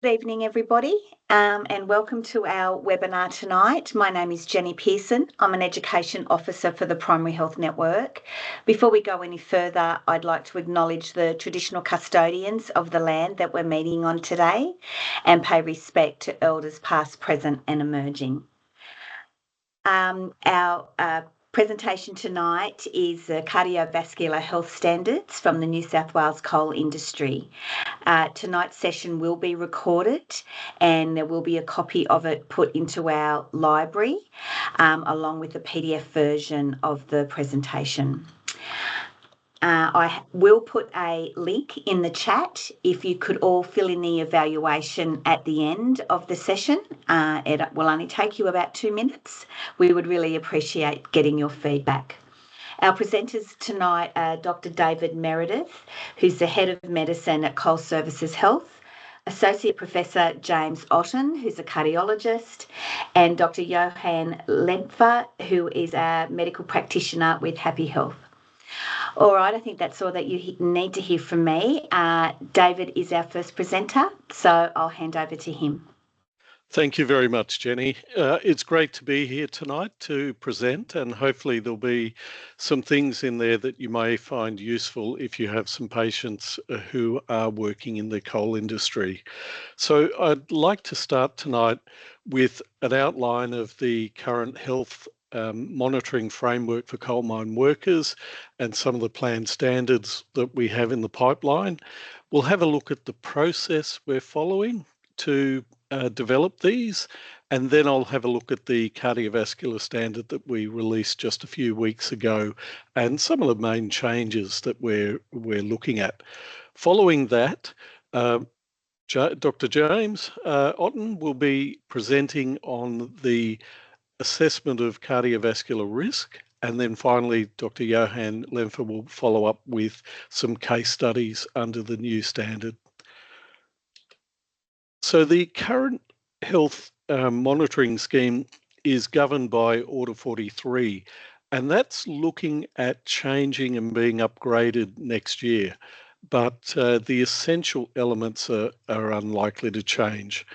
Good evening, everybody, and welcome to our webinar tonight. My name is Jenny Pearson. I'm an Education Officer for the Primary Health Network. Before we go any further, I'd like to acknowledge the traditional custodians of the land that we're meeting on today and pay respect to Elders past, present and emerging. Our presentation tonight is the Cardiovascular Health Standards from the New South Wales coal industry. Tonight's session will be recorded and there will be a copy of it put into our library along with a PDF version of the presentation. I will put a link in the chat if you could all fill in the evaluation at the end of the session. It will only take you about 2 minutes. We would really appreciate getting your feedback. Our presenters tonight are Dr. David Meredith, who's the Head of Medicine at Coal Services Health, Associate Professor James Otten, who's a cardiologist, and Dr. Johan Lempfer, who is a medical practitioner with Happy Health. All right, I think that's all that you need to hear from me. David is our first presenter, so I'll hand over to him. Thank you very much, Jenny. It's great to be here tonight to present, and hopefully there'll be some things in there that you may find useful if you have some patients who are working in the coal industry. So I'd like to start tonight with an outline of the current health monitoring framework for coal mine workers and some of the planned standards that we have in the pipeline. We'll have a look at the process we're following to develop these, and then I'll have a look at the cardiovascular standard that we released just a few weeks ago and some of the main changes that we're looking at. Following that, Dr. James Otten will be presenting on the assessment of cardiovascular risk, and then finally Dr. Johan Lempfer will follow up with some case studies under the new standard. So the current health monitoring scheme is governed by Order 43, and that's looking at changing and being upgraded next year. But the essential elements are unlikely to change.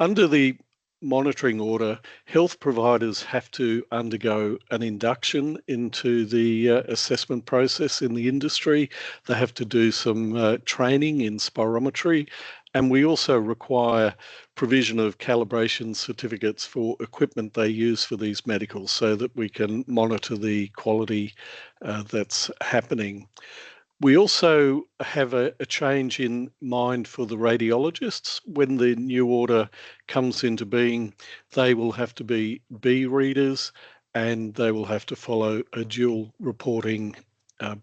Under the monitoring order, health providers have to undergo an induction into the assessment process in the industry. They have to do some training in spirometry, and we also require provision of calibration certificates for equipment they use for these medicals so that we can monitor the quality that's happening. We also have a change in mind for the radiologists. When the new order comes into being, they will have to be B readers and they will have to follow a dual reporting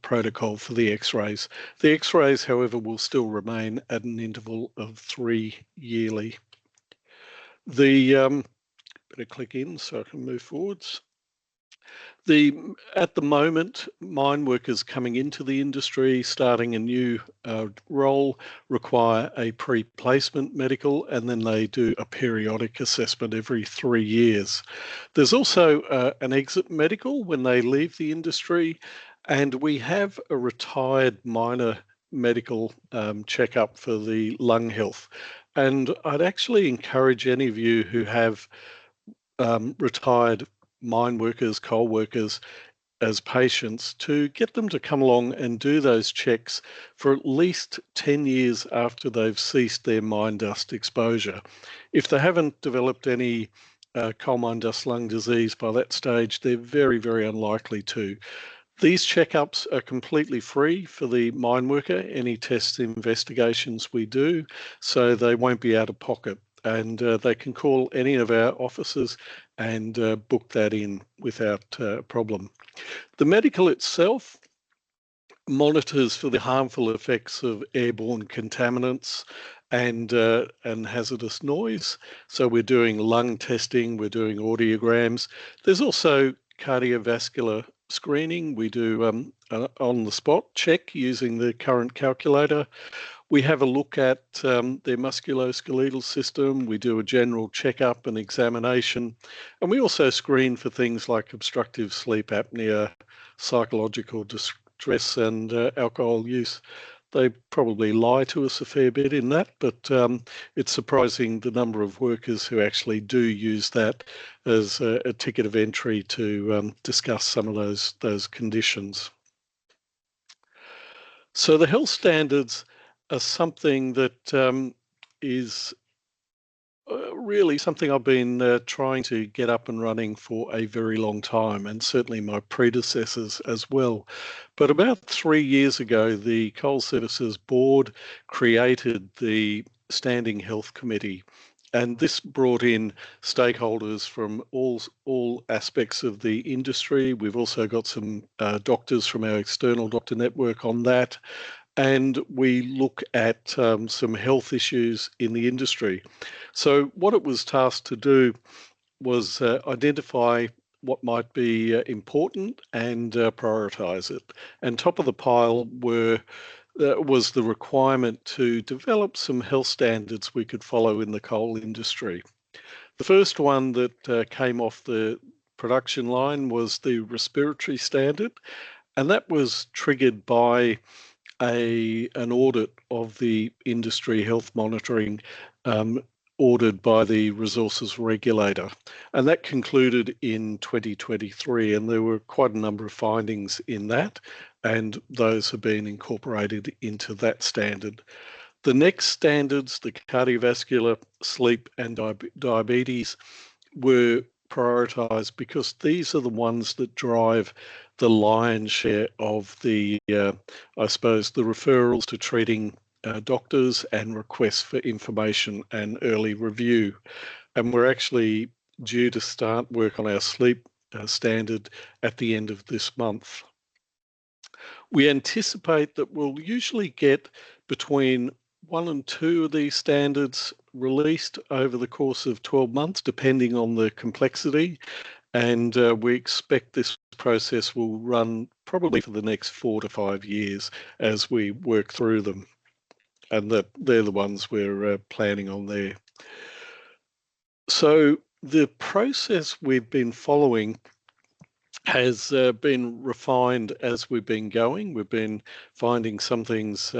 protocol for the x-rays. The x-rays, however, will still remain at an interval of 3 yearly. Better click in so I can move forwards. At the moment, mine workers coming into the industry, starting a new role, require a pre-placement medical, and then they do a periodic assessment every 3 years. There's also an exit medical when they leave the industry, and we have a retired miner medical checkup for the lung health. And I'd actually encourage any of you who have retired mine workers, coal workers as patients to get them to come along and do those checks for at least 10 years after they've ceased their mine dust exposure. If they haven't developed any coal mine dust lung disease by that stage, they're very, very unlikely to. These checkups are completely free for the mine worker, any tests and investigations we do, so they won't be out of pocket. And they can call any of our offices and book that in without problem. The medical itself monitors for the harmful effects of airborne contaminants and hazardous noise. So we're doing lung testing, we're doing audiograms. There's also cardiovascular screening. We do an on-the-spot check using the current calculator. We have a look at their musculoskeletal system. We do a general checkup and examination. And we also screen for things like obstructive sleep apnea, psychological distress and alcohol use. They probably lie to us a fair bit in that, but it's surprising the number of workers who actually do use that as a ticket of entry to discuss some of those conditions. So the health standards are something that is really something I've been trying to get up and running for a very long time, and certainly my predecessors as well. But about 3 years ago, the Coal Services Board created the Standing Health Committee, and this brought in stakeholders from all aspects of the industry. We've also got some doctors from our external doctor network on that, and we look at some health issues in the industry. So what it was tasked to do was identify what might be important and prioritise it. And top of the pile was the requirement to develop some health standards we could follow in the coal industry. The first one that came off the production line was the respiratory standard, and that was triggered by an audit of the industry health monitoring ordered by the resources regulator, and that concluded in 2023, and there were quite a number of findings in that, and those have been incorporated into that standard. The next standards, the cardiovascular, sleep and diabetes, were prioritised because these are the ones that drive the lion's share of the, I suppose, the referrals to treating doctors and requests for information and early review. And we're actually due to start work on our sleep standard at the end of this month. We anticipate that we'll usually get between 1 and 2 of these standards released over the course of 12 months, depending on the complexity. And we expect this process will run probably for the next 4 to 5 years as we work through them. And that they're the ones we're planning on there. So the process we've been following has been refined as we've been going. We've been finding some things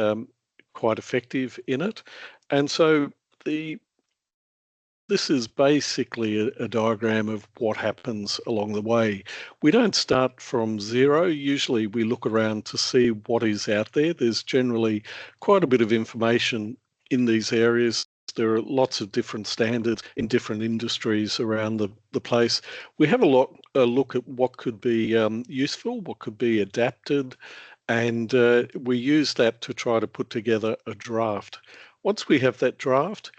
quite effective in it. And so this is basically a diagram of what happens along the way. We don't start from zero. Usually we look around to see what is out there. There's generally quite a bit of information in these areas. There are lots of different standards in different industries around the place. We have a look at what could be useful, what could be adapted, and we use that to try to put together a draft. Once we have that draft,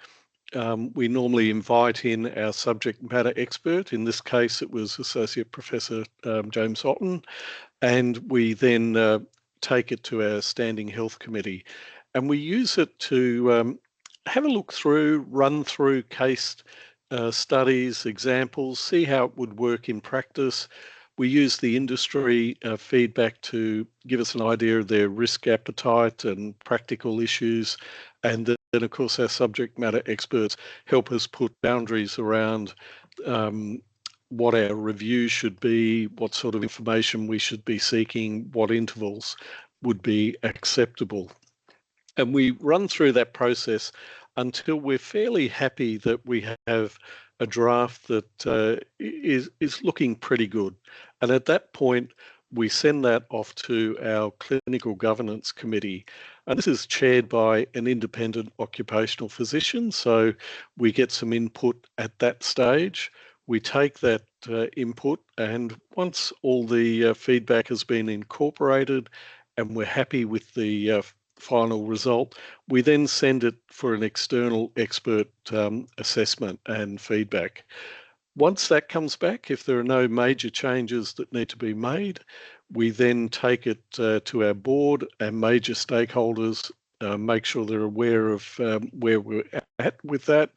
we normally invite in our subject matter expert. In this case, it was Associate Professor James Otten, and we then take it to our Standing Health Committee. And we use it to have a look through, run through case studies, examples, see how it would work in practice. We use the industry feedback to give us an idea of their risk appetite and practical issues. And then, of course, our subject matter experts help us put boundaries around what our review should be, what sort of information we should be seeking, what intervals would be acceptable. And we run through that process until we're fairly happy that we have a draft that is looking pretty good. And at that point, we send that off to our clinical governance committee. And this is chaired by an independent occupational physician. So we get some input at that stage. We take that input, and once all the feedback has been incorporated and we're happy with the final result, we then send it for an external expert assessment and feedback. Once that comes back, if there are no major changes that need to be made, we then take it to our board and major stakeholders, make sure they're aware of where we're at with that,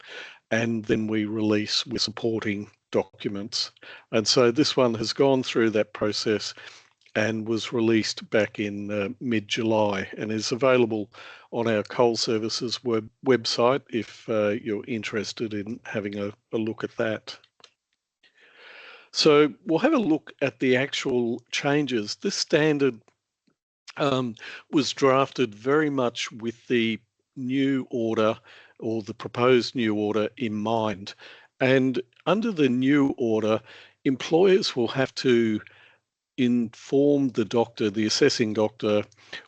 and then we release with supporting documents. And so this one has gone through that process and was released back in mid-July and is available on our Coal Services website if you're interested in having a look at that. So we'll have a look at the actual changes. This standard was drafted very much with the new order or the proposed new order in mind. And under the new order, employers will have to inform the doctor, the assessing doctor,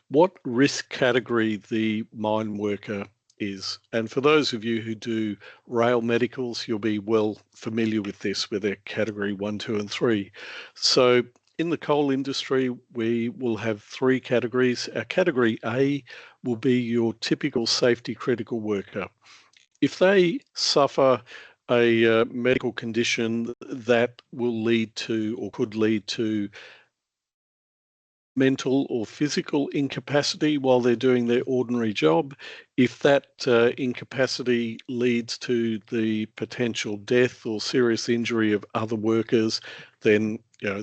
what risk category the mine worker is. And for those of you who do rail medicals, you'll be well familiar with this, with their category 1, 2, and 3. So in the coal industry, we will have 3 categories. Our category A will be your typical safety critical worker. If they suffer a medical condition that will lead to or could lead to mental or physical incapacity while they're doing their ordinary job, if that incapacity leads to the potential death or serious injury of other workers, then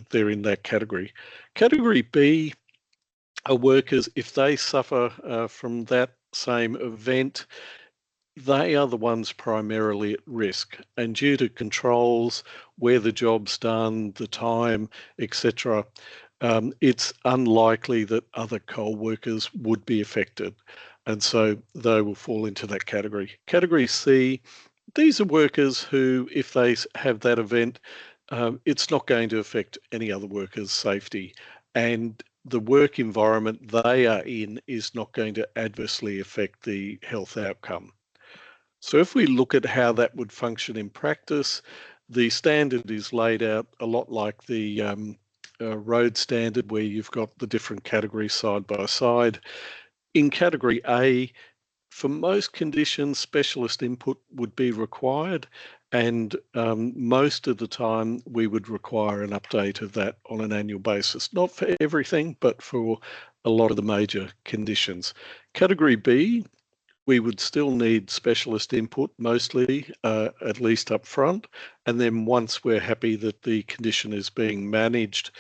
they're in that category. Category B are workers, if they suffer from that same event, they are the ones primarily at risk, and due to controls, where the job's done, the time, etc., it's unlikely that other coal workers would be affected, and so they will fall into that category. Category C, these are workers who, if they have that event, it's not going to affect any other workers' safety, and the work environment they are in is not going to adversely affect the health outcome. So if we look at how that would function in practice, the standard is laid out a lot like the road standard, where you've got the different categories side by side. In category A, for most conditions, specialist input would be required, and most of the time we would require an update of that on an annual basis. Not for everything, but for a lot of the major conditions. Category B, we would still need specialist input mostly, at least up front. And then once we're happy that the condition is being managed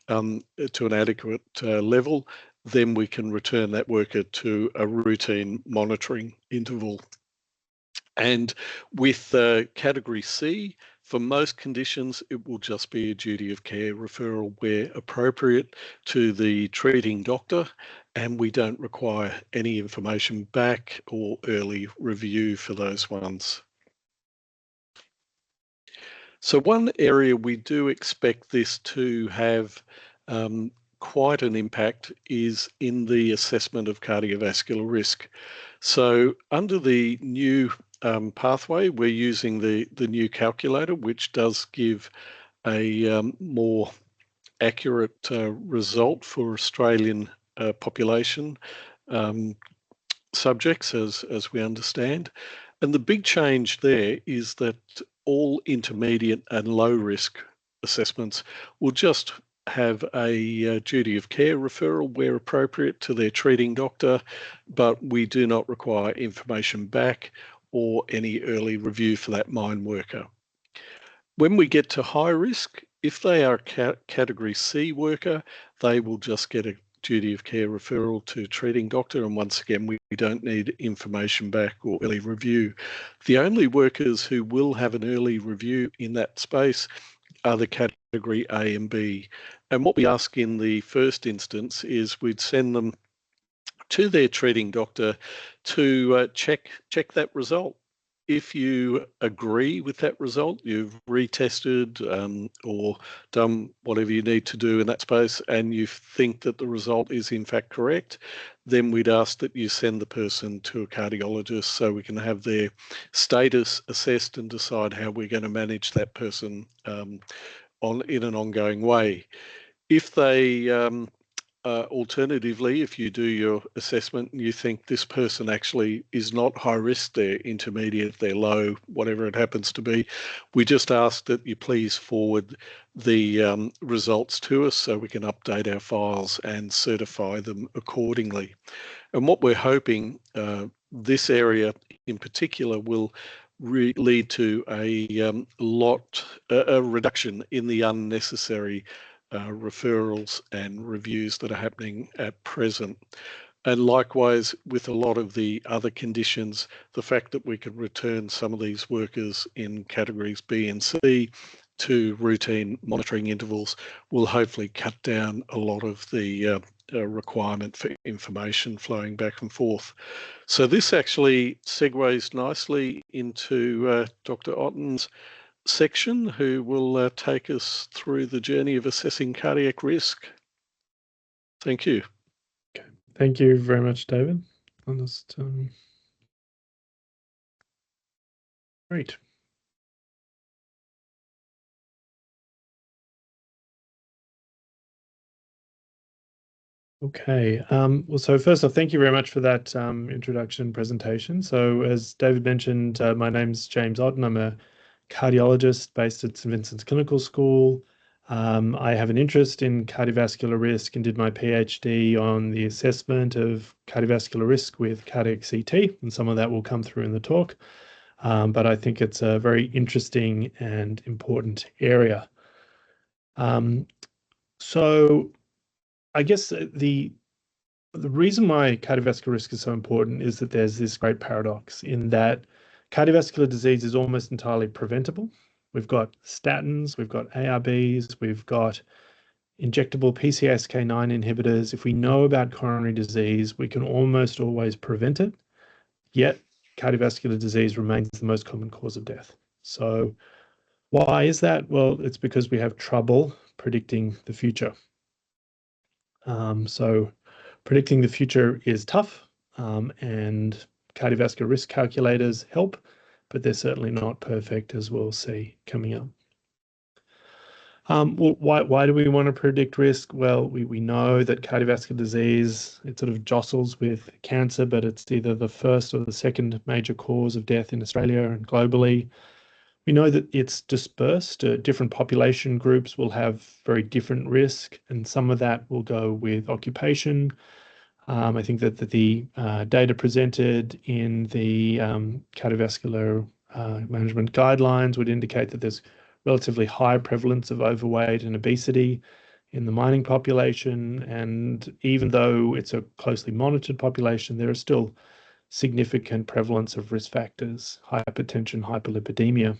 to an adequate level, then we can return that worker to a routine monitoring interval. And with category C, for most conditions, it will just be a duty of care referral where appropriate to the treating doctor, and we don't require any information back or early review for those ones. So one area we do expect this to have quite an impact is in the assessment of cardiovascular risk. So under the new pathway, we're using the new calculator, which does give a more accurate result for Australian population subjects, as we understand. And the big change there is that all intermediate and low risk assessments will just have a duty of care referral where appropriate to their treating doctor, but we do not require information back or any early review for that mine worker. When we get to high risk, if they are a category C worker, they will just get a duty of care referral to treating doctor, and once again we don't need information back or early review. The only workers who will have an early review in that space are the category A and B. And what we ask in the first instance is we'd send them to their treating doctor to check that result. If you agree with that result, you've retested or done whatever you need to do in that space, and you think that the result is in fact correct, then we'd ask that you send the person to a cardiologist so we can have their status assessed and decide how we're going to manage that person in an ongoing way. If they alternatively, if you do your assessment and you think this person actually is not high risk, they're intermediate, they're low, whatever it happens to be, we just ask that you please forward the results to us so we can update our files and certify them accordingly. And what we're hoping this area in particular will lead to a reduction in the unnecessary referrals and reviews that are happening at present. And likewise, with a lot of the other conditions, the fact that we can return some of these workers in categories B and C to routine monitoring intervals will hopefully cut down a lot of the requirement for information flowing back and forth. So this actually segues nicely into Dr. Otten's section, who will take us through the journey of assessing cardiac risk. Thank you. Okay. Thank you very much, David. I'll just, great. Okay. Well, so first off, thank you very much for that introduction presentation. So as David mentioned, my name's James Otten. I'm a cardiologist based at St Vincent's Clinical School. I have an interest in cardiovascular risk and did my PhD on the assessment of cardiovascular risk with cardiac CT, and some of that will come through in the talk. But I think it's a very interesting and important area. So I guess the reason why cardiovascular risk is so important is that there's this great paradox in that cardiovascular disease is almost entirely preventable. We've got statins, we've got ARBs, we've got injectable PCSK9 inhibitors. If we know about coronary disease, we can almost always prevent it. Yet cardiovascular disease remains the most common cause of death. So why is that? Well, it's because we have trouble predicting the future. So predicting the future is tough, and cardiovascular risk calculators help, but they're certainly not perfect, as we'll see coming up. Well, why do we want to predict risk? Well, we know that cardiovascular disease, it sort of jostles with cancer, but it's either the first or the second major cause of death in Australia and globally. We know that it's dispersed. Different population groups will have very different risk, and some of that will go with occupation. I think that the data presented in the cardiovascular management guidelines would indicate that there's relatively high prevalence of overweight and obesity in the mining population. And even though it's a closely monitored population, there are still significant prevalence of risk factors, hypertension, hyperlipidemia.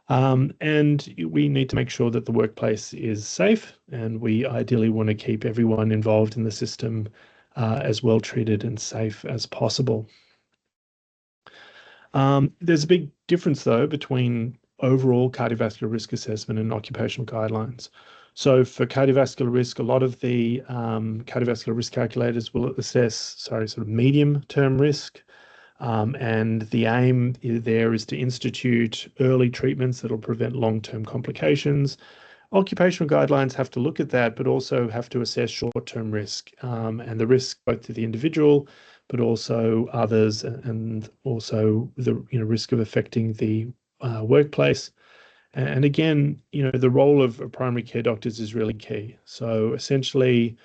And we need to make sure that the workplace is safe, and we ideally want to keep everyone involved in the system as well treated and safe as possible. There's a big difference, though, between overall cardiovascular risk assessment and occupational guidelines. So for cardiovascular risk, a lot of the cardiovascular risk calculators will assess, sort of medium-term risk. And the aim there is to institute early treatments that will prevent long-term complications. Occupational guidelines have to look at that, but also have to assess short-term risk and the risk both to the individual, but also others, and also the risk of affecting the workplace. And again, the role of primary care doctors is really key. So essentially,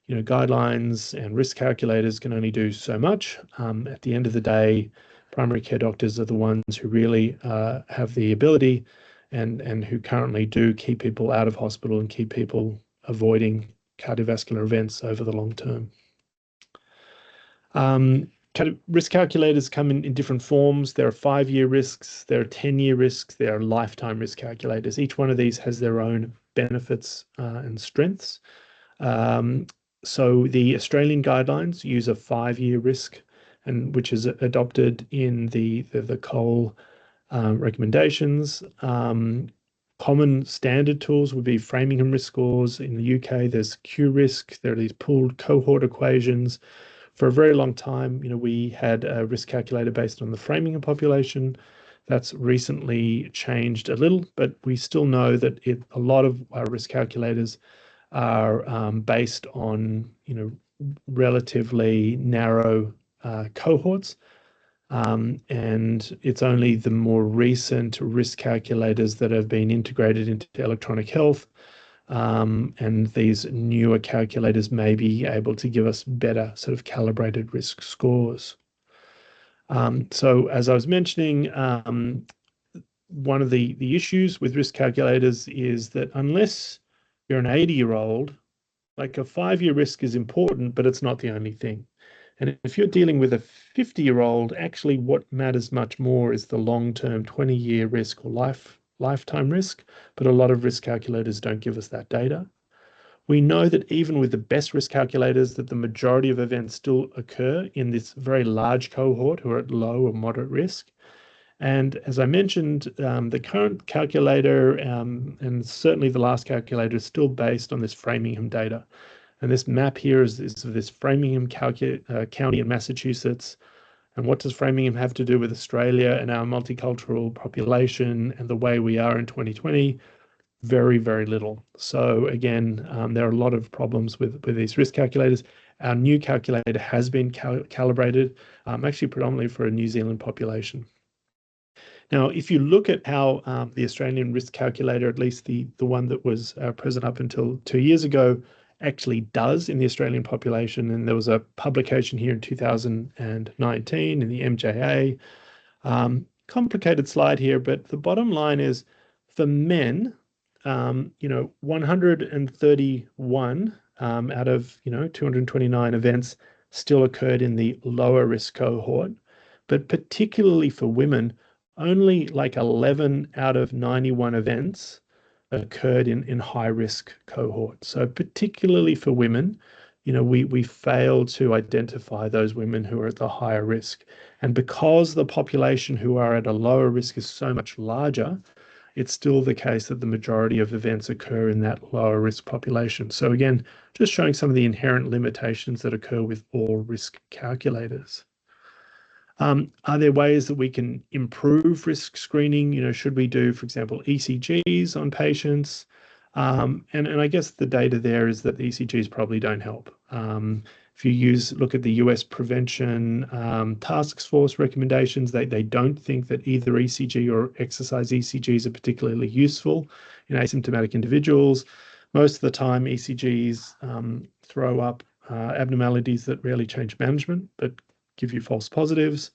guidelines and risk calculators can only do so much. At the end of the day, primary care doctors are the ones who really have the ability and who currently do keep people out of hospital and keep people avoiding cardiovascular events over the long term. Risk calculators come in different forms. There are 5-year risks, there are 10-year risks, there are lifetime risk calculators. Each one of these has their own benefits and strengths. So the Australian guidelines use a 5-year risk, and which is adopted in the COL recommendations. Common standard tools would be Framingham risk scores. In the UK, there's Q-risk. There are these pooled cohort equations. For a very long time, we had a risk calculator based on the Framingham population. That's recently changed a little, but we still know that a lot of our risk calculators are based on, relatively narrow cohorts. And it's only the more recent risk calculators that have been integrated into electronic health. And these newer calculators may be able to give us better sort of calibrated risk scores. So as I was mentioning, one of the issues with risk calculators is that unless you're an 80-year-old, like a 5-year risk is important, but it's not the only thing. And if you're dealing with a 50-year-old, actually what matters much more is the long-term 20-year risk or lifetime risk, but a lot of risk calculators don't give us that data. We know that even with the best risk calculators, that the majority of events still occur in this very large cohort who are at low or moderate risk. And as I mentioned, the current calculator and certainly the last calculator is still based on this Framingham data. And this map here is this Framingham County in Massachusetts. And what does Framingham have to do with Australia and our multicultural population and the way we are in 2020? Very, very little. So again, there are a lot of problems with these risk calculators. Our new calculator has been calibrated, actually predominantly for a New Zealand population. Now, if you look at how the Australian risk calculator, at least the one that was present up until 2 years ago, actually does in the Australian population, and there was a publication here in 2019 in the MJA. Complicated slide here, but the bottom line is for men, 131 out of 229 events still occurred in the lower risk cohort, but particularly for women, only like 11 out of 91 events occurred in high risk cohorts. So particularly for women, we fail to identify those women who are at the higher risk. And because the population who are at a lower risk is so much larger, it's still the case that the majority of events occur in that lower risk population. So again, just showing some of the inherent limitations that occur with all risk calculators. Are there ways that we can improve risk screening? Should we do, for example, ECGs on patients? And I guess the data there is that the ECGs probably don't help. If you look at the US Prevention Task Force recommendations, they don't think that either ECG or exercise ECGs are particularly useful in asymptomatic individuals. Most of the time, ECGs throw up abnormalities that rarely change management, but give you false positives.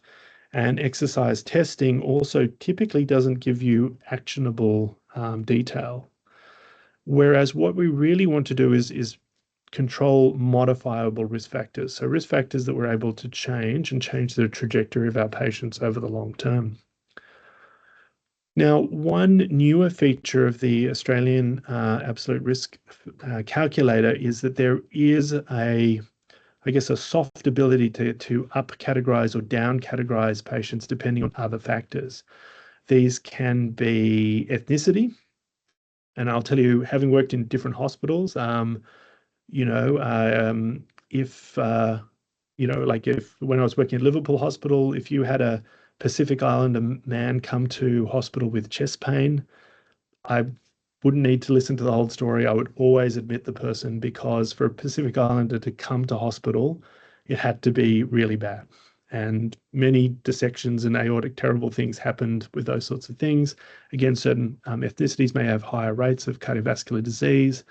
And exercise testing also typically doesn't give you actionable detail. Whereas what we really want to do is control modifiable risk factors. So risk factors that we're able to change the trajectory of our patients over the long term. Now, one newer feature of the Australian absolute risk calculator is that there is a soft ability to up categorize or down categorize patients depending on other factors. These can be ethnicity. And I'll tell you, having worked in different hospitals, if when I was working at Liverpool Hospital, if you had a Pacific Islander man come to hospital with chest pain, I wouldn't need to listen to the whole story. I would always admit the person, because for a Pacific Islander to come to hospital, it had to be really bad. And many dissections and aortic terrible things happened with those sorts of things. Again, certain ethnicities may have higher rates of cardiovascular disease.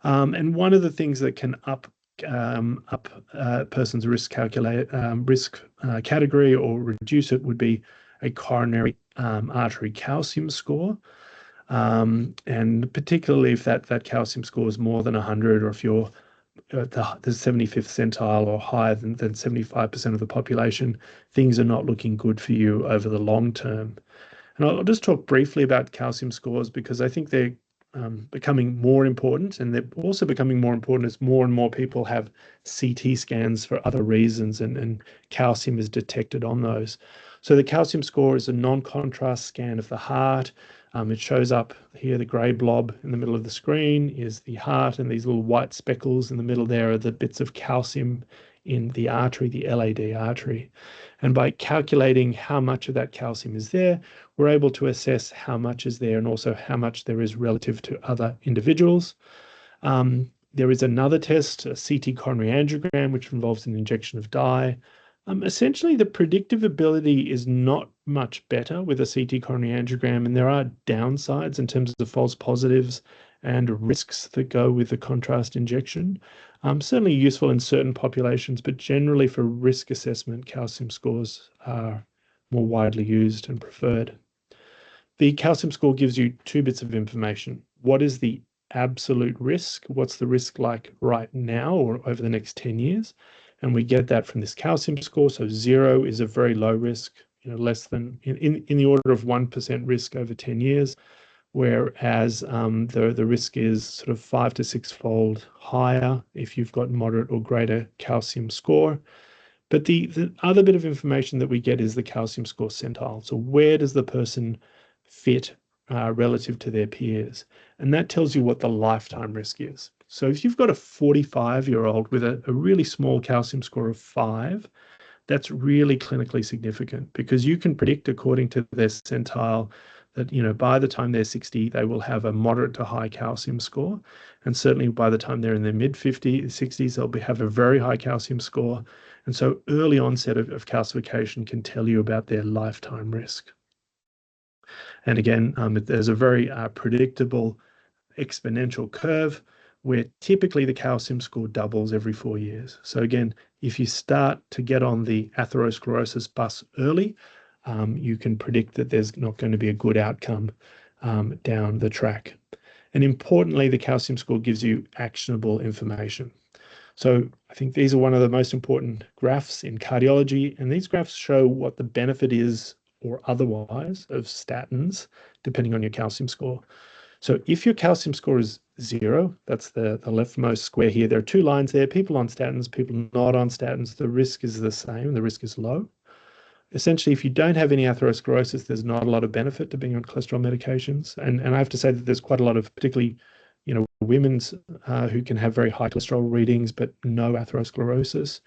And one of the things that can up a person's risk category or reduce it would be a coronary artery calcium score. And particularly if that calcium score is more than 100, or if you're at the 75th centile or higher than 75% of the population, things are not looking good for you over the long term. And I'll just talk briefly about calcium scores, because I think they're becoming more important, and they're also becoming more important as more and more people have CT scans for other reasons, and calcium is detected on those. So the calcium score is a non-contrast scan of the heart. It shows up here, the grey blob in the middle of the screen is the heart, and these little white speckles in the middle there are the bits of calcium in the artery, the LAD artery. And by calculating how much of that calcium is there, we're able to assess how much is there and also how much there is relative to other individuals. There is another test, a CT coronary angiogram, which involves an injection of dye. Essentially, the predictive ability is not much better with a CT coronary angiogram, and there are downsides in terms of false positives and risks that go with the contrast injection. Certainly useful in certain populations, but generally for risk assessment, calcium scores are more widely used and preferred. The calcium score gives you two bits of information. What is the absolute risk? What's the risk like right now or over the next 10 years? And we get that from this calcium score. So 0 is a very low risk, less than in the order of 1% risk over 10 years. whereas the risk is sort of 5 to 6-fold higher if you've got moderate or greater calcium score. But the other bit of information that we get is the calcium score centile. So where does the person fit relative to their peers? And that tells you what the lifetime risk is. So if you've got a 45-year-old with a really small calcium score of 5, that's really clinically significant, because you can predict according to their centile that, by the time they're 60, they will have a moderate to high calcium score. And certainly by the time they're in their mid-50s, 60s, they'll have a very high calcium score. And so early onset of calcification can tell you about their lifetime risk. And again, there's a very predictable exponential curve where typically the calcium score doubles every 4 years. So again, if you start to get on the atherosclerosis bus early, you can predict that there's not going to be a good outcome down the track. And importantly, the calcium score gives you actionable information. So I think these are one of the most important graphs in cardiology, and these graphs show what the benefit is or otherwise of statins, depending on your calcium score. So if your calcium score is 0, that's the leftmost square here. There are 2 lines there, people on statins, people not on statins. The risk is the same, the risk is low. Essentially, if you don't have any atherosclerosis, there's not a lot of benefit to being on cholesterol medications. And I have to say that there's quite a lot of, particularly, women's who can have very high cholesterol readings, but no atherosclerosis.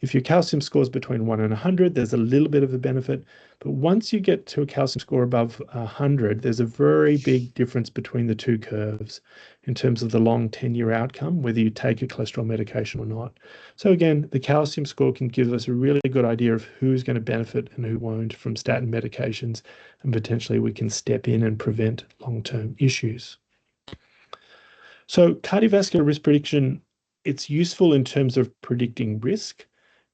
If your calcium score is between 1 and 100, there's a little bit of a benefit. But once you get to a calcium score above 100, there's a very big difference between the 2 curves in terms of the long 10-year outcome, whether you take a cholesterol medication or not. So again, the calcium score can give us a really good idea of who's going to benefit and who won't from statin medications, and potentially we can step in and prevent long-term issues. So cardiovascular risk prediction, it's useful in terms of predicting risk,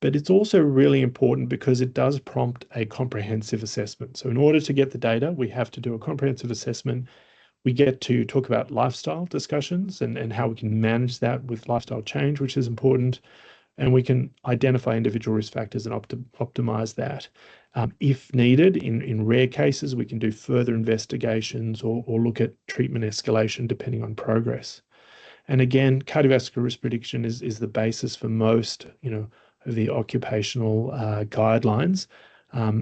but it's also really important because it does prompt a comprehensive assessment. So in order to get the data, we have to do a comprehensive assessment. We get to talk about lifestyle discussions and how we can manage that with lifestyle change, which is important. And we can identify individual risk factors and optimize that. If needed, in rare cases, we can do further investigations or look at treatment escalation depending on progress. And again, cardiovascular risk prediction is the basis for most, of the occupational guidelines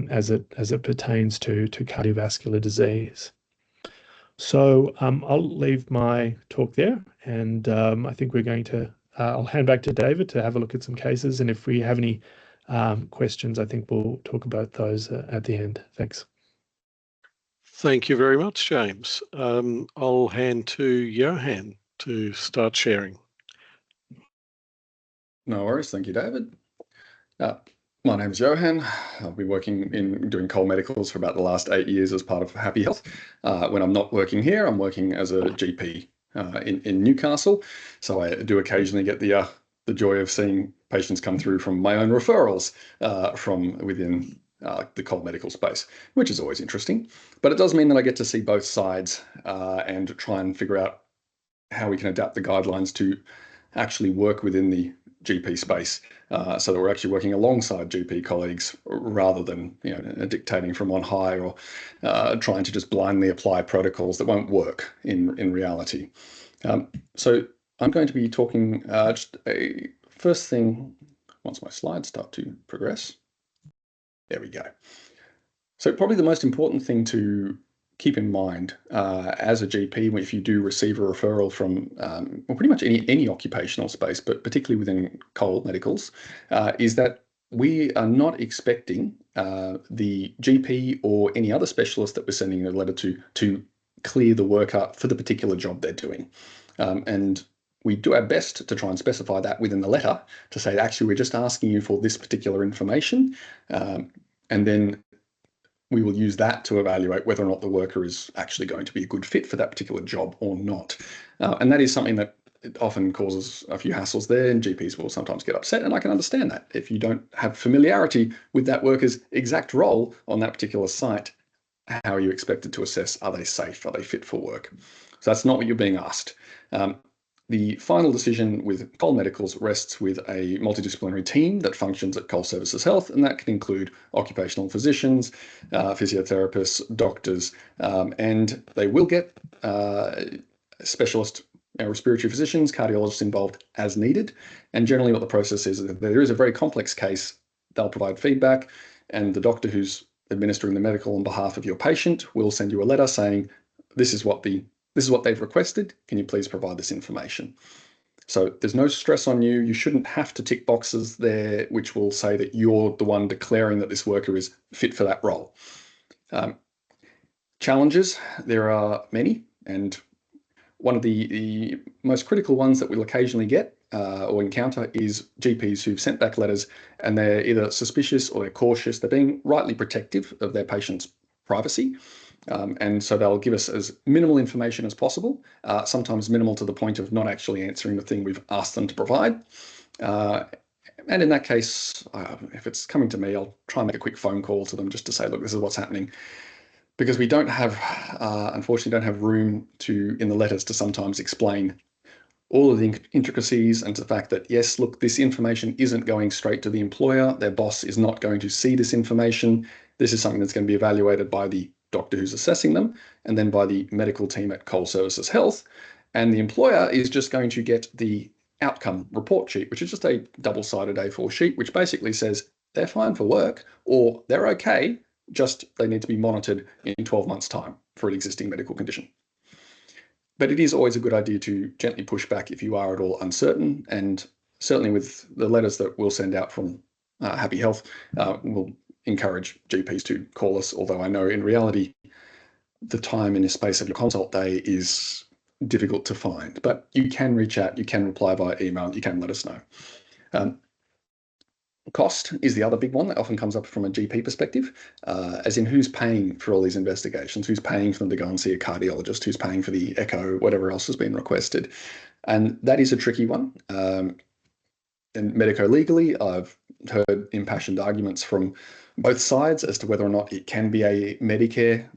as it pertains to cardiovascular disease. So I'll leave my talk there, and I think we're going to, I'll hand back to David to have a look at some cases, and if we have any questions, I think we'll talk about those at the end. Thanks. Thank you very much, James. I'll hand to Johan to start sharing. No worries. Thank you, David. My name is Johan. I've been working doing Cole Medicals for about the last 8 years as part of Happy Health. When I'm not working here, I'm working as a GP in Newcastle. So I do occasionally get the joy of seeing patients come through from my own referrals from within the Cole Medical space, which is always interesting. But it does mean that I get to see both sides and try and figure out how we can adapt the guidelines to actually work within the GP space, so that we're actually working alongside GP colleagues rather than dictating from on high or trying to just blindly apply protocols that won't work in reality. So I'm going to be talking just a first thing once my slides start to progress. There we go. So probably the most important thing to keep in mind as a GP, if you do receive a referral from well, pretty much any occupational space, but particularly within Cole Medicals, is that we are not expecting the GP or any other specialist that we're sending a letter to clear the work up for the particular job they're doing. And we do our best to try and specify that within the letter to say, actually, we're just asking you for this particular information. And then we will use that to evaluate whether or not the worker is actually going to be a good fit for that particular job or not. And that is something that often causes a few hassles there, and GPs will sometimes get upset, and I can understand that. If you don't have familiarity with that worker's exact role on that particular site, how are you expected to assess, are they safe, are they fit for work? So that's not what you're being asked. The final decision with Cole Medicals rests with a multidisciplinary team that functions at Cole Services Health, and that can include occupational physicians, physiotherapists, doctors, and they will get specialist respiratory physicians, cardiologists involved as needed. And generally what the process is that there is a very complex case, they'll provide feedback, and the doctor who's administering the medical on behalf of your patient will send you a letter saying, this is what they've requested. Can you please provide this information? So there's no stress on you. You shouldn't have to tick boxes there, which will say that you're the one declaring that this worker is fit for that role. Challenges, there are many, and one of the most critical ones that we'll occasionally get or encounter is GPs who've sent back letters and they're either suspicious or they're cautious. They're being rightly protective of their patient's privacy. And so they'll give us as minimal information as possible, sometimes minimal to the point of not actually answering the thing we've asked them to provide. And in that case, if it's coming to me, I'll try and make a quick phone call to them just to say, look, this is what's happening. Because we don't have, unfortunately, don't have room in the letters to sometimes explain all of the intricacies and to the fact that, yes, look, this information isn't going straight to the employer. Their boss is not going to see this information. This is something that's going to be evaluated by the doctor who's assessing them and then by the medical team at Coal Services Health. And the employer is just going to get the outcome report sheet, which is just a double-sided A4 sheet, which basically says they're fine for work or they're okay, just they need to be monitored in 12 months' time for an existing medical condition. But it is always a good idea to gently push back if you are at all uncertain. And certainly with the letters that we'll send out from Happy Health, we'll encourage GPs to call us, although I know in reality, the time in the space of your consult day is difficult to find. But you can reach out, you can reply via email, you can let us know. Cost is the other big one that often comes up from a GP perspective, as in who's paying for all these investigations, who's paying for them to go and see a cardiologist, who's paying for the echo, whatever else has been requested. And that is a tricky one. And medico-legally, I've heard impassioned arguments from both sides as to whether or not it can be a Medicare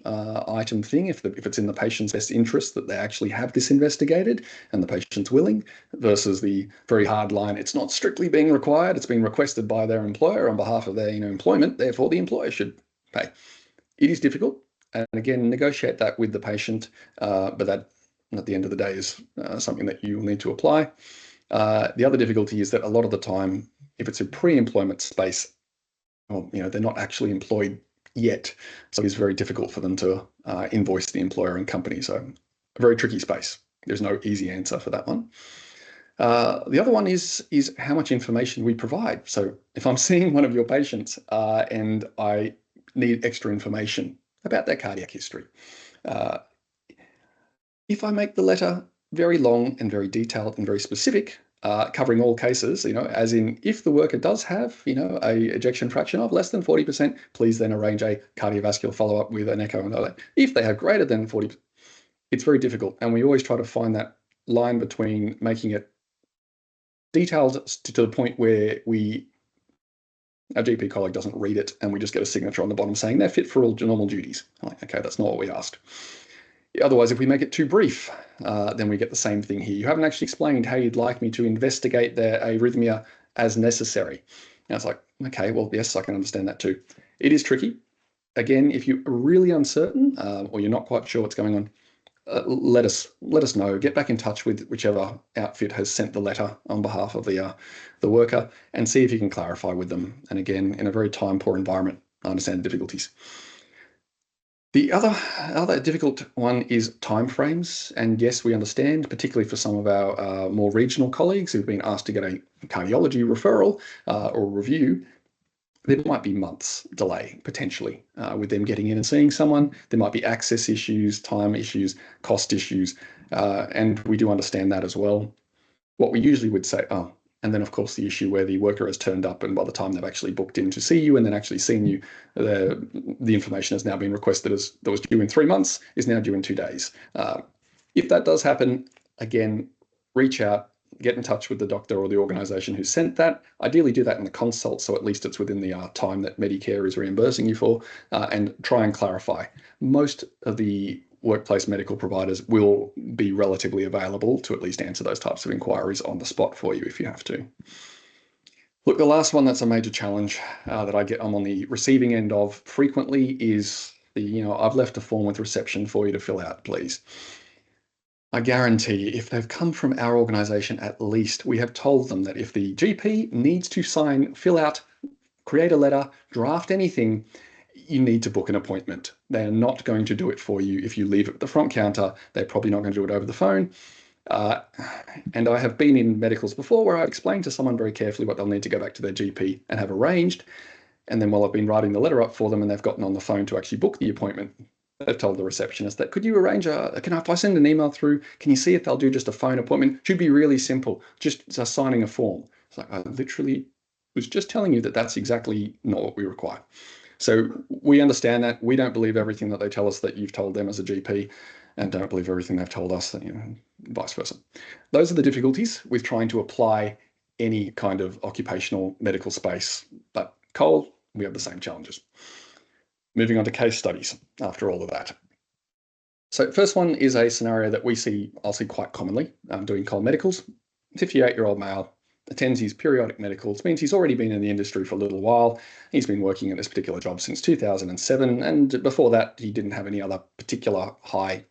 item thing, if it's in the patient's best interest that they actually have this investigated and the patient's willing, versus the very hard line, it's not strictly being required, it's being requested by their employer on behalf of their employment, therefore the employer should pay. It is difficult, and again, negotiate that with the patient, but that at the end of the day is something that you will need to apply. The other difficulty is that a lot of the time, if it's a pre-employment space, well, they're not actually employed yet. So it's very difficult for them to invoice the employer and company. So a very tricky space. There's no easy answer for that one. The other one is how much information we provide. So if I'm seeing one of your patients and I need extra information about their cardiac history, if I make the letter very long and very detailed and very specific, covering all cases, as in if the worker does have, a ejection fraction of less than 40%, please then arrange a cardiovascular follow-up with an echo and all that. If they have greater than 40%, it's very difficult. And we always try to find that line between making it detailed to the point where our GP colleague doesn't read it and we just get a signature on the bottom saying they're fit for all normal duties. I'm like, okay, that's not what we asked. Otherwise, if we make it too brief, then we get the same thing here. You haven't actually explained how you'd like me to investigate their arrhythmia as necessary. And it's like, okay, well, yes, I can understand that too. It is tricky. Again, if you're really uncertain or you're not quite sure what's going on, let us know. Get back in touch with whichever outfit has sent the letter on behalf of the worker and see if you can clarify with them. And again, in a very time-poor environment, I understand the difficulties. The other difficult one is timeframes, and yes, we understand, particularly for some of our more regional colleagues who've been asked to get a cardiology referral or review, there might be months delay potentially with them getting in and seeing someone. There might be access issues, time issues, cost issues, and we do understand that as well. What we usually would say, and then, of course, the issue where the worker has turned up and by the time they've actually booked in to see you and then actually seen you, the information has now been requested as that was due in 3 months is now due in 2 days. If that does happen, again, reach out, get in touch with the doctor or the organisation who sent that. Ideally, do that in the consult, so at least it's within the time that Medicare is reimbursing you for, and try and clarify. Most of the workplace medical providers will be relatively available to at least answer those types of inquiries on the spot for you if you have to. Look, the last one that's a major challenge that I'm on the receiving end of frequently is I've left a form with reception for you to fill out, please. I guarantee if they've come from our organisation, at least we have told them that if the GP needs to sign, fill out, create a letter, draft anything, you need to book an appointment. They are not going to do it for you if you leave it at the front counter. They're probably not going to do it over the phone. And I have been in medicals before where I've explained to someone very carefully what they'll need to go back to their GP and have arranged. And then while I've been writing the letter up for them and they've gotten on the phone to actually book the appointment, they've told the receptionist that, could you arrange if I send an email through, can you see if they'll do just a phone appointment? Should be really simple, just signing a form. It's like, I literally was just telling you that that's exactly not what we require. So we understand that. We don't believe everything that they tell us that you've told them as a GP, and don't believe everything they've told us, vice versa. Those are the difficulties with trying to apply any kind of occupational medical space. But Cole, we have the same challenges. Moving on to case studies after all of that. So first one is a scenario that I'll see quite commonly doing Cole medicals. 58-year-old male, attends his periodic medicals, means he's already been in the industry for a little while. He's been working at this particular job since 2007, and before that, he didn't have any other particular high,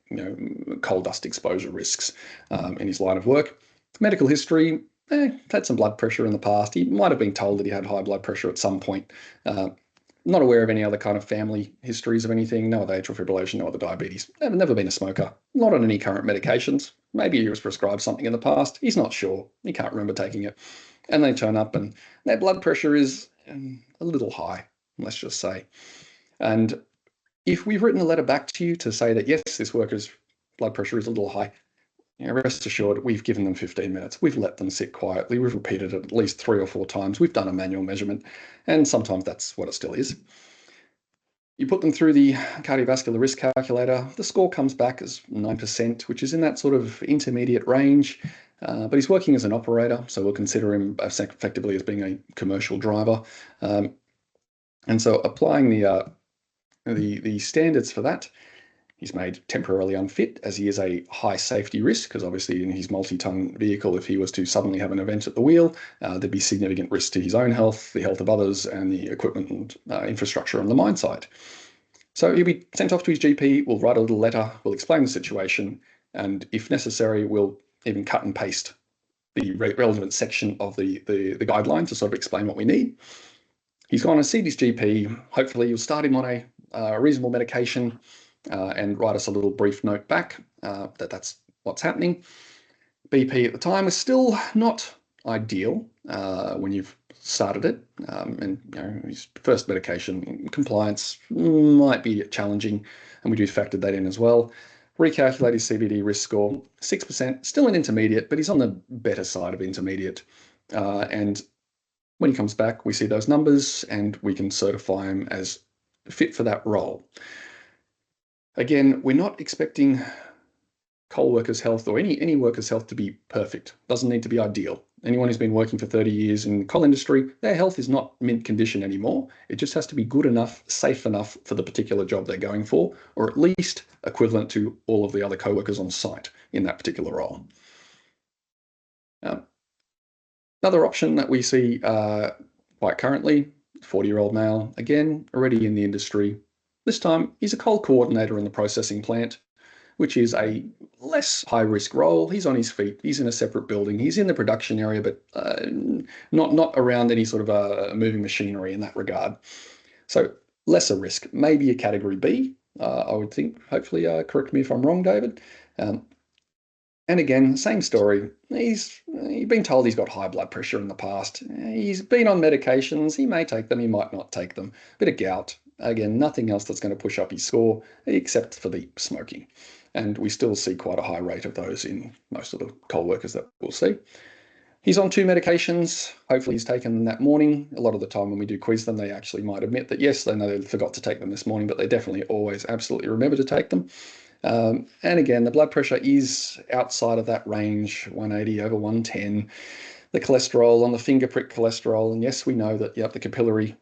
coal dust exposure risks in his line of work. Medical history, had some blood pressure in the past. He might have been told that he had high blood pressure at some point. Not aware of any other kind of family histories of anything, no other atrial fibrillation, no other diabetes. Never been a smoker, not on any current medications. Maybe he was prescribed something in the past. He's not sure. He can't remember taking it. And they turn up and their blood pressure is a little high, let's just say. And if we've written a letter back to you to say that, yes, this worker's blood pressure is a little high, rest assured, we've given them 15 minutes. We've let them sit quietly. We've repeated it at least 3 or 4 times. We've done a manual measurement, and sometimes that's what it still is. You put them through the cardiovascular risk calculator. The score comes back as 9%, which is in that sort of intermediate range. But he's working as an operator, so we'll consider him effectively as being a commercial driver. And so applying the standards for that, he's made temporarily unfit as he is a high safety risk, because obviously in his multi-ton vehicle, if he was to suddenly have an event at the wheel, there'd be significant risk to his own health, the health of others, and the equipment and infrastructure on the mine site. So he'll be sent off to his GP, we'll write a little letter, we'll explain the situation, and if necessary, we'll even cut and paste the relevant section of the guideline to sort of explain what we need. He's gone and seen his GP. Hopefully you'll start him on a reasonable medication, and write us a little brief note back that that's what's happening. BP at the time was still not ideal when you've started it, and his first medication compliance might be challenging, and we do factor that in as well. Recalculate his CVD risk score, 6%, still an intermediate, but he's on the better side of intermediate. And when he comes back, we see those numbers and we can certify him as fit for that role. Again, we're not expecting coal workers' health or any workers' health to be perfect. Doesn't need to be ideal. Anyone who's been working for 30 years in the coal industry, their health is not mint condition anymore. It just has to be good enough, safe enough for the particular job they're going for, or at least equivalent to all of the other co-workers on site in that particular role. Another option that we see quite currently, 40-year-old male, again, already in the industry. This time, he's a coal coordinator in the processing plant, which is a less high-risk role. He's on his feet. He's in a separate building. He's in the production area, but not around any sort of moving machinery in that regard. So lesser risk, maybe a category B, I would think. Hopefully, correct me if I'm wrong, David. And again, same story. He's been told he's got high blood pressure in the past. He's been on medications. He may take them. He might not take them. Bit of gout. Again, nothing else that's going to push up his score except for the smoking. And we still see quite a high rate of those in most of the coal workers that we'll see. He's on 2 medications. Hopefully he's taken them that morning. A lot of the time when we do quiz them, they actually might admit that, yes, they know they forgot to take them this morning, but they definitely always absolutely remember to take them. And again, the blood pressure is outside of that range, 180 over 110. The cholesterol on the finger prick cholesterol, and yes, we know that the capillary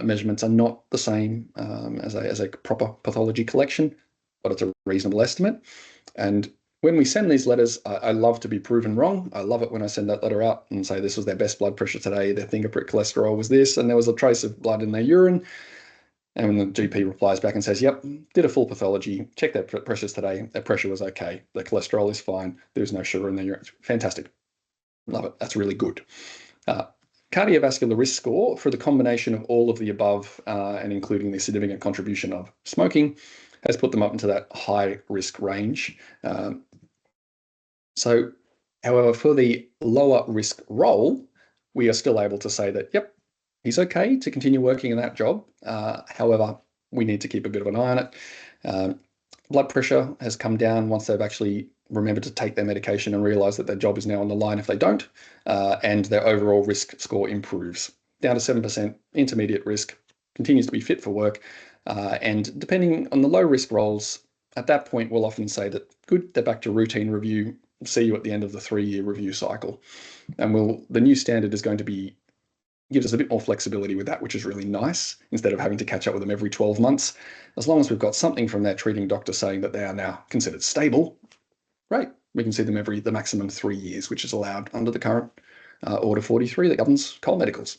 measurements are not the same as a proper pathology collection, but it's a reasonable estimate. And when we send these letters, I love to be proven wrong. I love it when I send that letter out and say this was their best blood pressure today, their finger prick cholesterol was this, and there was a trace of blood in their urine. And when the GP replies back and says, yep, did a full pathology, checked their pressures today, their pressure was okay, their cholesterol is fine, there's no sugar in their urine. Fantastic. Love it. That's really good. Cardiovascular risk score for the combination of all of the above and including the significant contribution of smoking has put them up into that high risk range. However, for the lower risk role, we are still able to say that, yep, he's okay to continue working in that job. However, we need to keep a bit of an eye on it. Blood pressure has come down once they've actually remembered to take their medication and realize that their job is now on the line if they don't, and their overall risk score improves. Down to 7%, intermediate risk, continues to be fit for work, and depending on the low risk roles, at that point we'll often say that, good, they're back to routine review, see you at the end of the 3-year review cycle. And the new standard is going to be gives us a bit more flexibility with that, which is really nice, instead of having to catch up with them every 12 months. As long as we've got something from their treating doctor saying that they are now considered stable, great. We can see them every the maximum 3 years, which is allowed under the current Order 43 that governs coal medicals.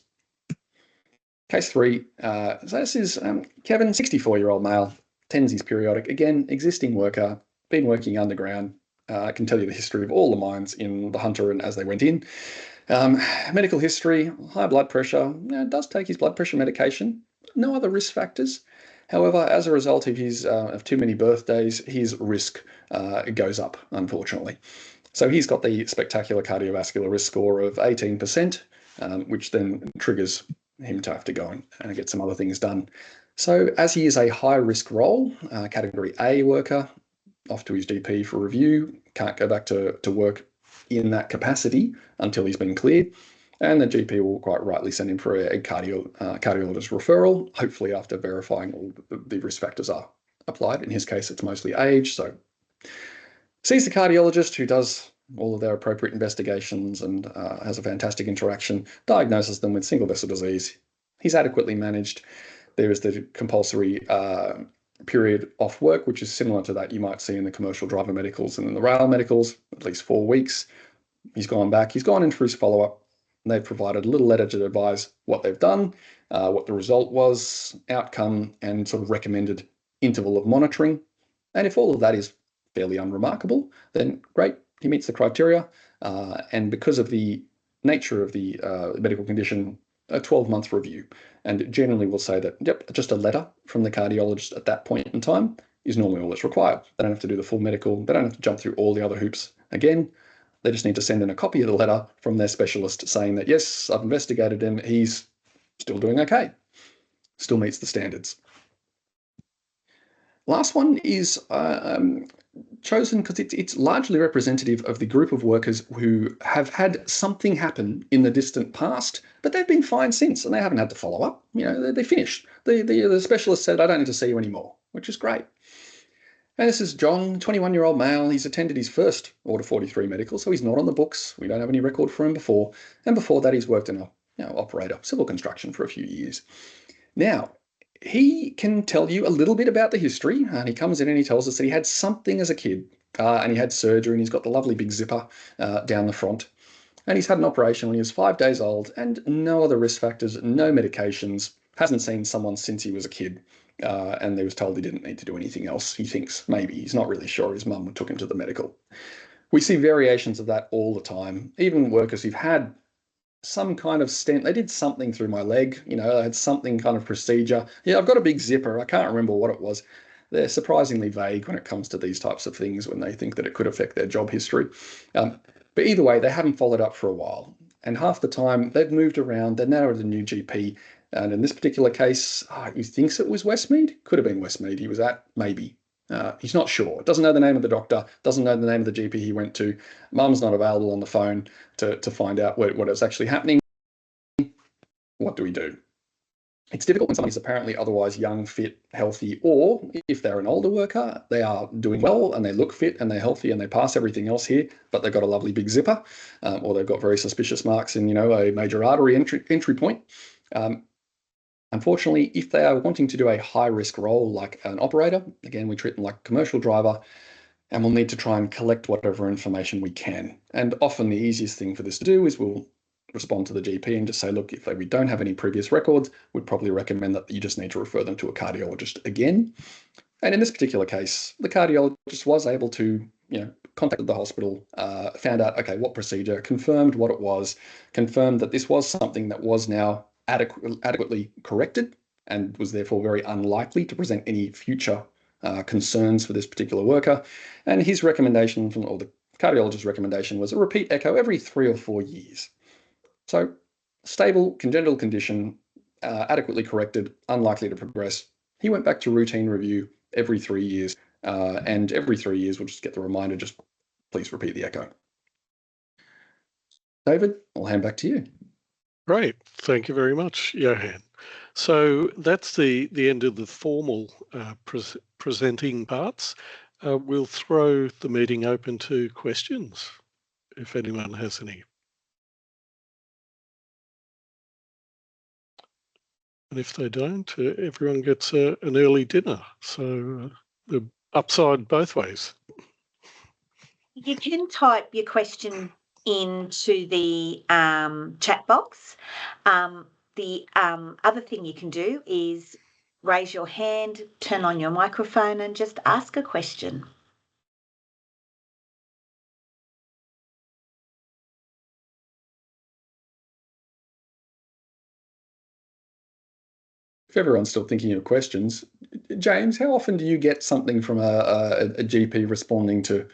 Case 3, so this is Kevin, 64-year-old male, tends his periodic, again, existing worker, been working underground, can tell you the history of all the mines in the Hunter and as they went in. Medical history, high blood pressure, does take his blood pressure medication, no other risk factors. However, as a result of his of too many birthdays, his risk goes up, unfortunately. So he's got the spectacular cardiovascular risk score of 18%, which then triggers him to have to go and get some other things done. So as he is a high risk role, category A worker, off to his GP for review, can't go back to work in that capacity until he's been cleared, and the GP will quite rightly send him for a cardiologist referral, hopefully after verifying all the risk factors are applied. In his case, it's mostly age, so sees the cardiologist who does all of their appropriate investigations and has a fantastic interaction, diagnoses them with single vessel disease. He's adequately managed. There is the compulsory period off work, which is similar to that you might see in the commercial driver medicals and in the rail medicals, at least 4 weeks. He's gone back, he's gone in for his follow-up, and they've provided a little letter to advise what they've done, what the result was, outcome, and sort of recommended interval of monitoring. And if all of that is fairly unremarkable, then great, he meets the criteria. And because of the nature of the medical condition, a 12-month review. And generally we'll say that, yep, just a letter from the cardiologist at that point in time is normally all that's required. They don't have to do the full medical. They don't have to jump through all the other hoops again. They just need to send in a copy of the letter from their specialist saying that, yes, I've investigated him. He's still doing okay. Still meets the standards. Last one is chosen because it's largely representative of the group of workers who have had something happen in the distant past, but they've been fine since and they haven't had to follow up. You know, they're finished. The specialist said, I don't need to see you anymore, which is great. And this is John, 21-year-old male. He's attended his first Order 43 medical, so he's not on the books. We don't have any record for him before. And before that, he's worked in a operator, civil construction for a few years. Now, he can tell you a little bit about the history, and he comes in and he tells us that he had something as a kid, and he had surgery, and he's got the lovely big zipper down the front. And he's had an operation when he was 5 days old, and no other risk factors, no medications, hasn't seen someone since he was a kid, and they was told he didn't need to do anything else. He thinks maybe, he's not really sure. His mum took him to the medical. We see variations of that all the time. Even workers who've had some kind of stent, they did something through my leg, you know, they had something kind of procedure. Yeah, I've got a big zipper. I can't remember what it was. They're surprisingly vague when it comes to these types of things when they think that it could affect their job history. But either way, they haven't followed up for a while. And half the time they've moved around, they're now at a new GP. And in this particular case, he thinks it was Westmead. Could have been Westmead he was at, maybe. He's not sure. Doesn't know the name of the doctor, doesn't know the name of the GP he went to. Mum's not available on the phone to find out what is actually happening. What do we do? It's difficult when someone is apparently otherwise young, fit, healthy, or if they're an older worker, they are doing well and they look fit and they're healthy and they pass everything else here, but they've got a lovely big zipper, or they've got very suspicious marks in, you know, a major artery entry point. Unfortunately, if they are wanting to do a high-risk role like an operator, again, we treat them like a commercial driver, and we'll need to try and collect whatever information we can. And often the easiest thing for this to do is we'll respond to the GP and just say, look, if we don't have any previous records, we'd probably recommend that you just need to refer them to a cardiologist again. And in this particular case, the cardiologist was able to, contacted the hospital, found out, okay, what procedure, confirmed what it was, confirmed that this was something that was now adequately corrected and was therefore very unlikely to present any future concerns for this particular worker. And his recommendation or the cardiologist's recommendation was a repeat echo every 3 or 4 years. So stable congenital condition, adequately corrected, unlikely to progress. He went back to routine review every 3 years, and every 3 years we'll just get the reminder, just please repeat the echo. David, I'll hand back to you. Great, thank you very much, Johan. So that's the end of the formal presenting parts. We'll throw the meeting open to questions, if anyone has any. And if they don't, everyone gets an early dinner. So the upside both ways. You can type your question into the chat box. The other thing you can do is raise your hand, turn on your microphone and just ask a question. If everyone's still thinking of questions, James, how often do you get something from a GP responding to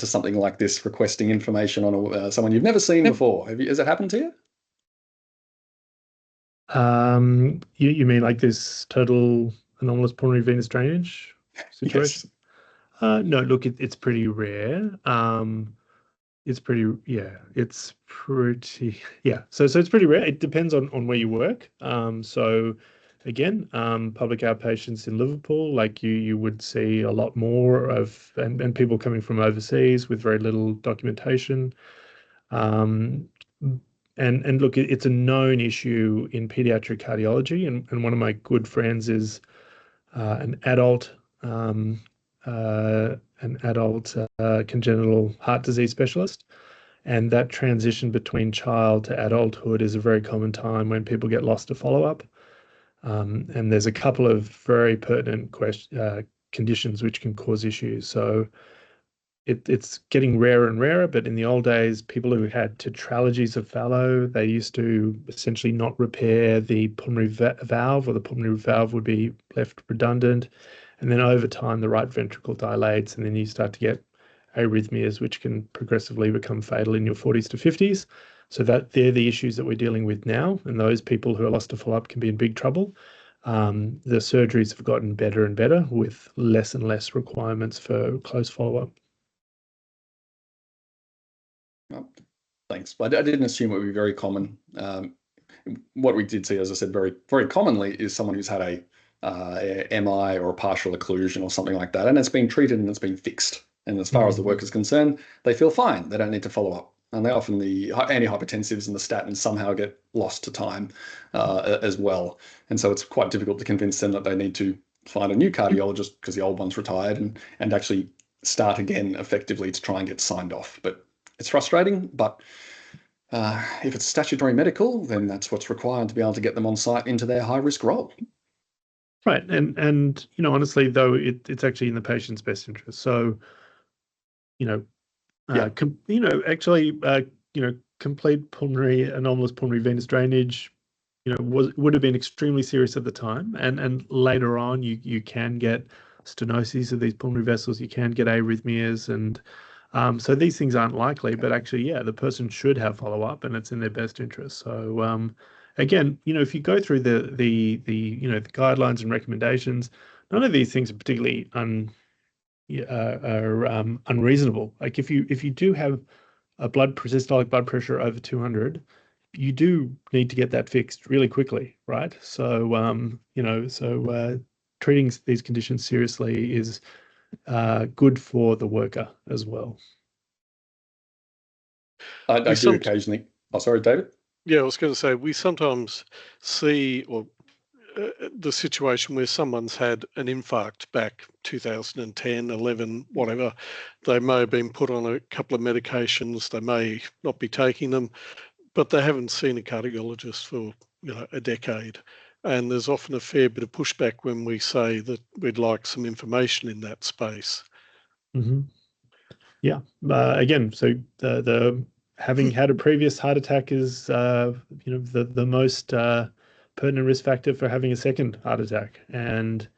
something like this, requesting information on someone you've never seen before? Has it happened to you? You mean like this total anomalous pulmonary venous drainage situation? Yes. No, look, it's pretty rare. It's pretty So it's pretty rare. It depends on where you work. So again, public outpatients in Liverpool, like you would see a lot more of, and people coming from overseas with very little documentation. And look, it's a known issue in pediatric cardiology, and one of my good friends is an adult congenital heart disease specialist. And that transition between child to adulthood is a very common time when people get lost to follow-up. And there's a couple of very pertinent conditions which can cause issues. So it's getting rarer and rarer, but in the old days, people who had tetralogies of Fallot, they used to essentially not repair the pulmonary valve, or the pulmonary valve would be left redundant. And then over time, the right ventricle dilates, and then you start to get arrhythmias, which can progressively become fatal in your 40s to 50s. So that they're the issues that we're dealing with now. And those people who are lost to follow-up can be in big trouble. The surgeries have gotten better and better with less and less requirements for close follow-up. Oh, thanks. I didn't assume it would be very common. What we did see, as I said, very, very commonly is someone who's had a MI or a partial occlusion or something like that, and it's been treated and it's been fixed. And as far as the work is concerned, they feel fine. They don't need to follow up. And they often, the antihypertensives and the statins somehow get lost to time as well. And so it's quite difficult to convince them that they need to find a new cardiologist because the old one's retired, and actually start again effectively to try and get signed off. But it's frustrating, but if it's statutory medical, then that's what's required to be able to get them on site into their high-risk role. Right, and honestly, though, it's actually in the patient's best interest. So, complete pulmonary anomalous pulmonary venous drainage, would have been extremely serious at the time, and later on, you can get stenosis of these pulmonary vessels, you can get arrhythmias, and so these things aren't likely, but actually, the person should have follow-up, and it's in their best interest. So, again, if you go through the guidelines and recommendations, none of these things are particularly unreasonable. Like if you do have a systolic blood pressure over 200, you do need to get that fixed really quickly, right? So, treating these conditions seriously is good for the worker as well. I do occasionally. Oh, sorry, David. Yeah, I was going to say we sometimes see the situation where someone's had an infarct back 2010, 11, whatever. They may have been put on a couple of medications. They may not be taking them, but they haven't seen a cardiologist for a decade. And there's often a fair bit of pushback when we say that we'd like some information in that space. Mm-hmm. Yeah. Again, so the having had a previous heart attack is the most pertinent risk factor for having a second heart attack. And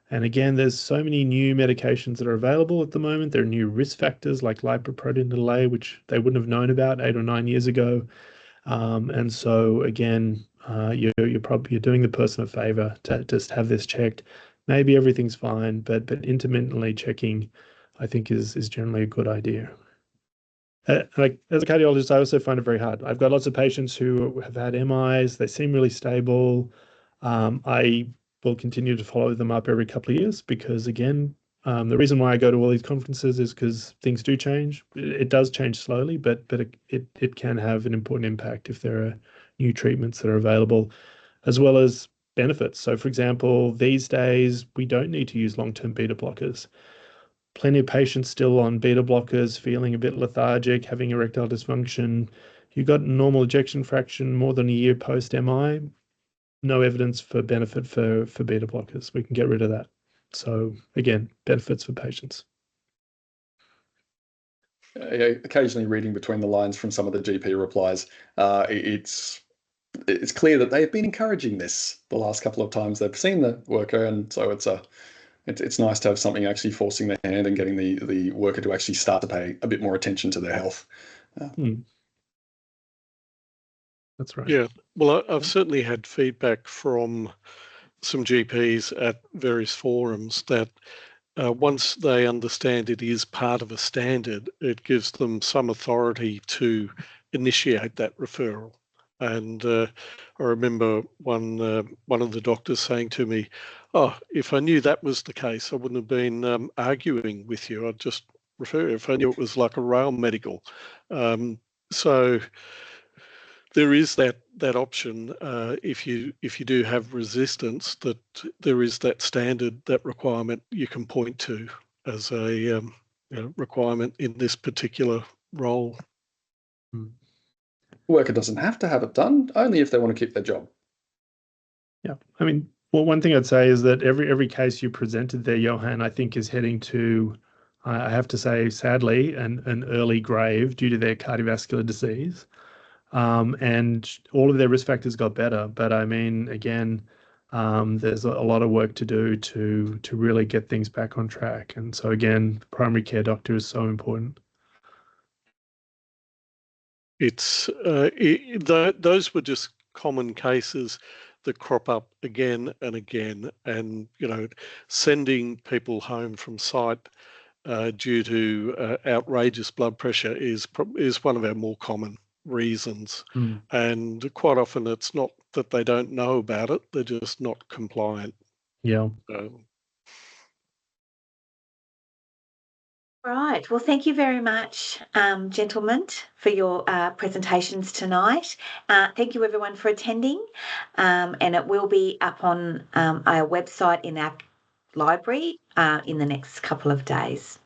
again, there's so many new medications that are available at the moment. There are new risk factors like lipoprotein A, which they wouldn't have known about 8 or 9 years ago. And so again, you're doing the person a favor to just have this checked. Maybe everything's fine, but intermittently checking, I think, is generally a good idea. Like as a cardiologist, I also find it very hard. I've got lots of patients who have had MIs. They seem really stable. I will continue to follow them up every couple of years because, again, the reason why I go to all these conferences is because things do change. It does change slowly, but it can have an important impact if there are new treatments that are available, as well as benefits. So, for example, these days we don't need to use long-term beta blockers. Plenty of patients still on beta blockers, feeling a bit lethargic, having erectile dysfunction. You got normal ejection fraction more than a year post-MI. No evidence for benefit for beta blockers. We can get rid of that. So again, benefits for patients. Occasionally reading between the lines from some of the GP replies, it's clear that they've been encouraging this the last couple of times they've seen the worker, and so it's nice to have something actually forcing their hand and getting the worker to actually start to pay a bit more attention to their health. That's right. Yeah, well, I've certainly had feedback from some GPs at various forums that once they understand it is part of a standard, it gives them some authority to initiate that referral. And I remember one of the doctors saying to me, "Oh, if I knew that was the case, I wouldn't have been arguing with you. I'd just refer if I knew it was like a rail medical." So there is that option if you do have resistance, that there is that standard, that requirement you can point to as a requirement in this particular role. Worker doesn't have to have it done, only if they want to keep their job. Yeah, I mean, well, one thing I'd say is that every case you presented there, Johan, I think is heading to, I have to say, sadly, an early grave due to their cardiovascular disease. And all of their risk factors got better. But I mean, again, there's a lot of work to do to really get things back on track. And so again, the primary care doctor is so important. It's those were just common cases that crop up again and again, and sending people home from site due to outrageous blood pressure is one of our more common reasons. And quite often it's not that they don't know about it, they're just not compliant. Yeah. Right. Well, thank you very much, gentlemen, for your presentations tonight. Thank you, everyone, for attending. And it will be up on our website in our library in the next couple of days.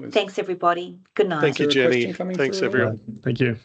Thanks, everybody. Good night. Thank you, Jenny. Thanks, everyone. Thank you.